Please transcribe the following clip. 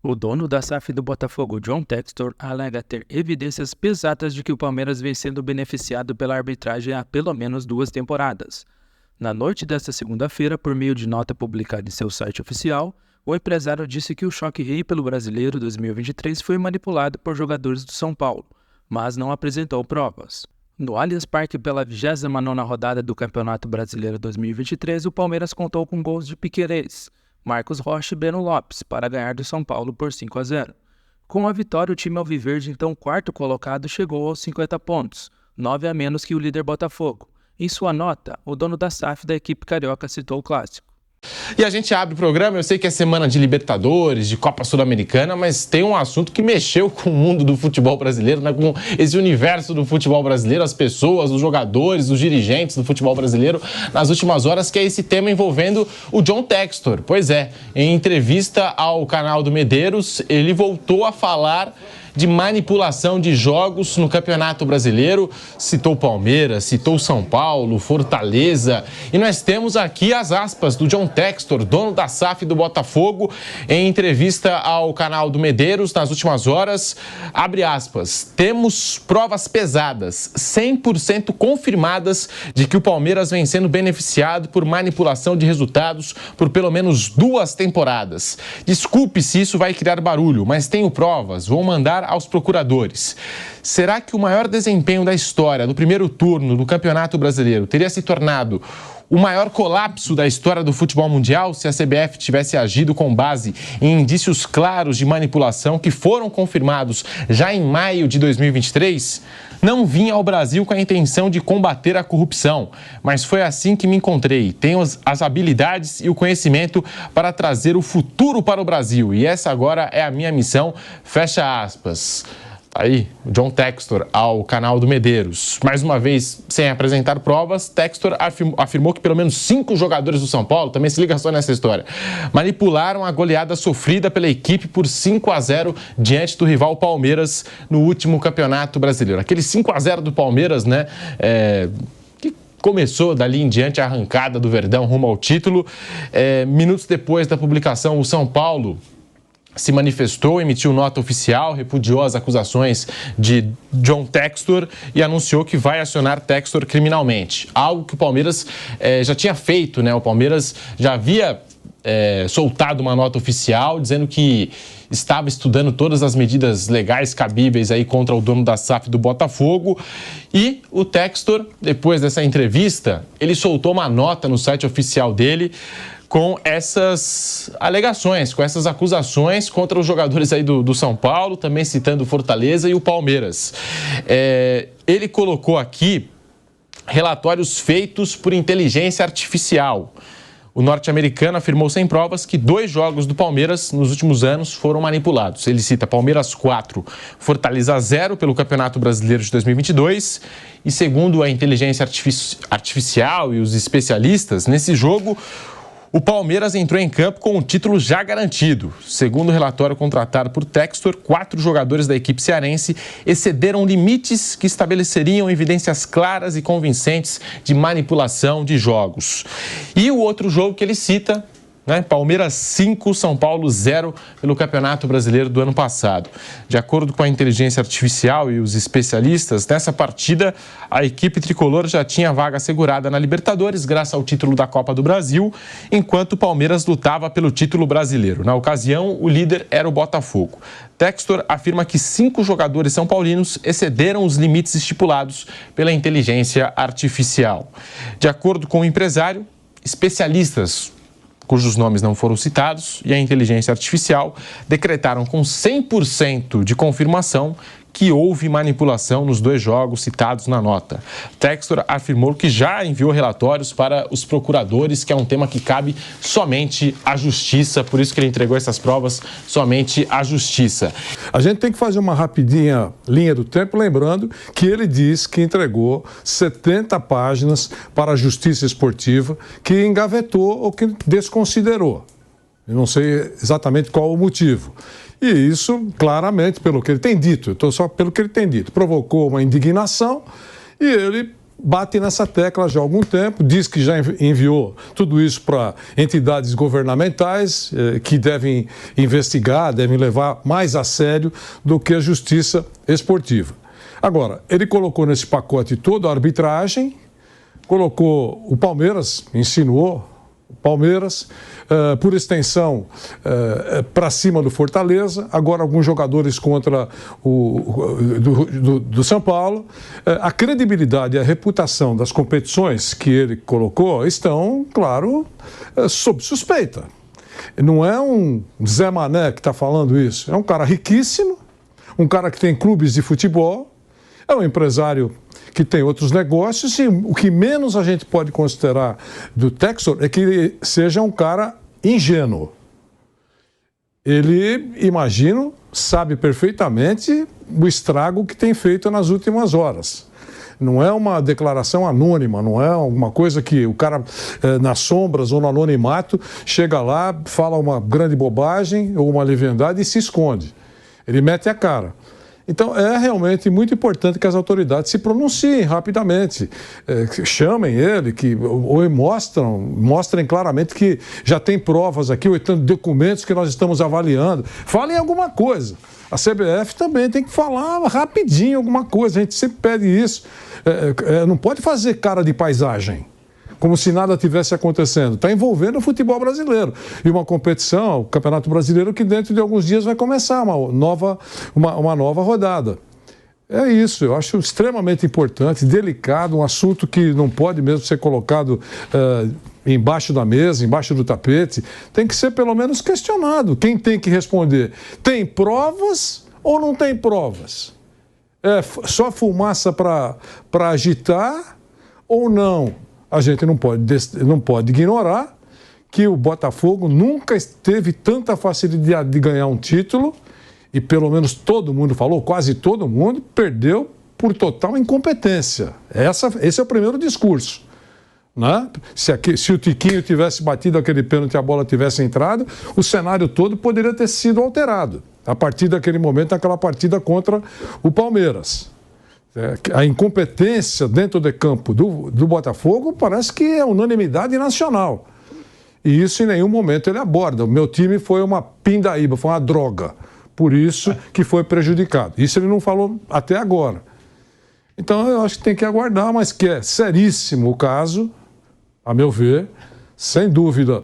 O dono da SAF do Botafogo, John Textor, alega ter evidências pesadas de que o Palmeiras vem sendo beneficiado pela arbitragem há pelo menos 2 temporadas. Na noite desta segunda-feira, por meio de nota publicada em seu site oficial, o empresário disse que o choque rei pelo Brasileiro 2023 foi manipulado por jogadores do São Paulo, mas não apresentou provas. No Allianz Parque, pela 29ª rodada do Campeonato Brasileiro 2023, o Palmeiras contou com gols de Piquerez, Marcos Rocha e Breno Lopes para ganhar do São Paulo por 5-0. Com a vitória, o time alviverde, então quarto colocado, chegou aos 50 pontos, 9 a menos que o líder Botafogo. Em sua nota, o dono da SAF da equipe carioca citou o clássico. E a gente abre o programa, eu sei que é semana de Libertadores, de Copa Sul-Americana, mas tem um assunto que mexeu com o mundo do futebol brasileiro, né? Com esse universo do futebol brasileiro, as pessoas, os jogadores, os dirigentes do futebol brasileiro nas últimas horas, que é esse tema envolvendo o John Textor. Pois é, em entrevista ao canal do Medeiros, ele voltou a falar de manipulação de jogos no Campeonato Brasileiro, citou Palmeiras, citou São Paulo, Fortaleza, e nós temos aqui as aspas do John Textor, dono da SAF do Botafogo, em entrevista ao canal do Medeiros nas últimas horas, abre aspas, temos provas pesadas, 100% confirmadas de que o Palmeiras vem sendo beneficiado por manipulação de resultados por pelo menos 2 temporadas. Desculpe se isso vai criar barulho, mas tenho provas, vou mandar aos procuradores. Será que o maior desempenho da história do primeiro turno do Campeonato Brasileiro teria se tornado o maior colapso da história do futebol mundial se a CBF tivesse agido com base em indícios claros de manipulação que foram confirmados já em maio de 2023? Não vim ao Brasil com a intenção de combater a corrupção, mas foi assim que me encontrei. Tenho as habilidades e o conhecimento para trazer o futuro para o Brasil e essa agora é a minha missão, fecha aspas. Aí, o John Textor ao canal do Medeiros. Mais uma vez, sem apresentar provas, Textor afirmou que pelo menos 5 jogadores do São Paulo, também se liga só nessa história, manipularam a goleada sofrida pela equipe por 5-0 diante do rival Palmeiras no último Campeonato Brasileiro. Aquele 5-0 do Palmeiras, né, que começou dali em diante a arrancada do Verdão rumo ao título. Minutos depois da publicação, o São Paulo se manifestou, emitiu nota oficial, repudiou as acusações de John Textor e anunciou que vai acionar Textor criminalmente. Algo que o Palmeiras já tinha feito, né? O Palmeiras já havia soltado uma nota oficial dizendo que estava estudando todas as medidas legais cabíveis aí contra o dono da SAF do Botafogo. E o Textor, depois dessa entrevista, ele soltou uma nota no site oficial dele com essas alegações, com essas acusações contra os jogadores aí do São Paulo, também citando o Fortaleza e o Palmeiras. Ele colocou aqui relatórios feitos por inteligência artificial. O norte-americano afirmou sem provas que 2 jogos do Palmeiras nos últimos anos foram manipulados. Ele cita Palmeiras 4, Fortaleza 0 pelo Campeonato Brasileiro de 2022. E segundo a inteligência artificial e os especialistas, nesse jogo o Palmeiras entrou em campo com o título já garantido. Segundo o relatório contratado por Textor, 4 jogadores da equipe cearense excederam limites que estabeleceriam evidências claras e convincentes de manipulação de jogos. E o outro jogo que ele cita, né, Palmeiras 5, São Paulo 0 pelo Campeonato Brasileiro do ano passado. De acordo com a inteligência artificial e os especialistas, nessa partida a equipe tricolor já tinha vaga assegurada na Libertadores graças ao título da Copa do Brasil, enquanto o Palmeiras lutava pelo título brasileiro. Na ocasião, o líder era o Botafogo. Textor afirma que 5 jogadores são paulinos excederam os limites estipulados pela inteligência artificial. De acordo com o empresário, especialistas cujos nomes não foram citados, e a inteligência artificial decretaram com 100% de confirmação que houve manipulação nos 2 jogos citados na nota. Textor afirmou que já enviou relatórios para os procuradores, que é um tema que cabe somente à justiça, por isso que ele entregou essas provas somente à justiça. A gente tem que fazer uma rapidinha linha do tempo, lembrando que ele diz que entregou 70 páginas para a Justiça Esportiva, que engavetou ou que desconsiderou. Eu não sei exatamente qual o motivo. E isso, claramente, pelo que ele tem dito, só pelo que ele tem dito, provocou uma indignação e ele bate nessa tecla já há algum tempo, diz que já enviou tudo isso para entidades governamentais que devem investigar, devem levar mais a sério do que a justiça esportiva. Agora, ele colocou nesse pacote todo a arbitragem, colocou o Palmeiras, insinuou o Palmeiras, por extensão, para cima do Fortaleza, agora alguns jogadores contra do São Paulo. A credibilidade e a reputação das competições que ele colocou estão, claro, sob suspeita. Não é um Zé Mané que está falando isso, é um cara riquíssimo, um cara que tem clubes de futebol, é um empresário que tem outros negócios, e o que menos a gente pode considerar do Textor é que ele seja um cara ingênuo. Ele, imagino, sabe perfeitamente o estrago que tem feito nas últimas horas. Não é uma declaração anônima, não é alguma coisa que o cara, nas sombras ou no anonimato, chega lá, fala uma grande bobagem ou uma leviandade e se esconde. Ele mete a cara. Então, é realmente muito importante que as autoridades se pronunciem rapidamente, chamem ele, ou mostrem claramente que já tem provas aqui, ou então documentos que nós estamos avaliando. Falem alguma coisa. A CBF também tem que falar rapidinho alguma coisa, a gente sempre pede isso. Não pode fazer cara de paisagem, como se nada tivesse acontecendo. Está envolvendo o futebol brasileiro. E uma competição, o Campeonato Brasileiro, que dentro de alguns dias vai começar uma nova rodada. É isso, eu acho extremamente importante, delicado, um assunto que não pode mesmo ser colocado embaixo da mesa, embaixo do tapete. Tem que ser pelo menos questionado. Quem tem que responder? Tem provas ou não tem provas? É só fumaça para agitar ou não? A gente não pode ignorar que o Botafogo nunca teve tanta facilidade de ganhar um título, e pelo menos todo mundo falou, quase todo mundo, perdeu por total incompetência. Esse é o primeiro discurso. Né? Se o Tiquinho tivesse batido aquele pênalti e a bola tivesse entrado, o cenário todo poderia ter sido alterado a partir daquele momento, naquela partida contra o Palmeiras. A incompetência dentro de campo do Botafogo parece que é unanimidade nacional. E isso em nenhum momento ele aborda. O meu time foi uma pindaíba, foi uma droga. Por isso que foi prejudicado. Isso ele não falou até agora. Então eu acho que tem que aguardar, mas que é seríssimo o caso, a meu ver, sem dúvida.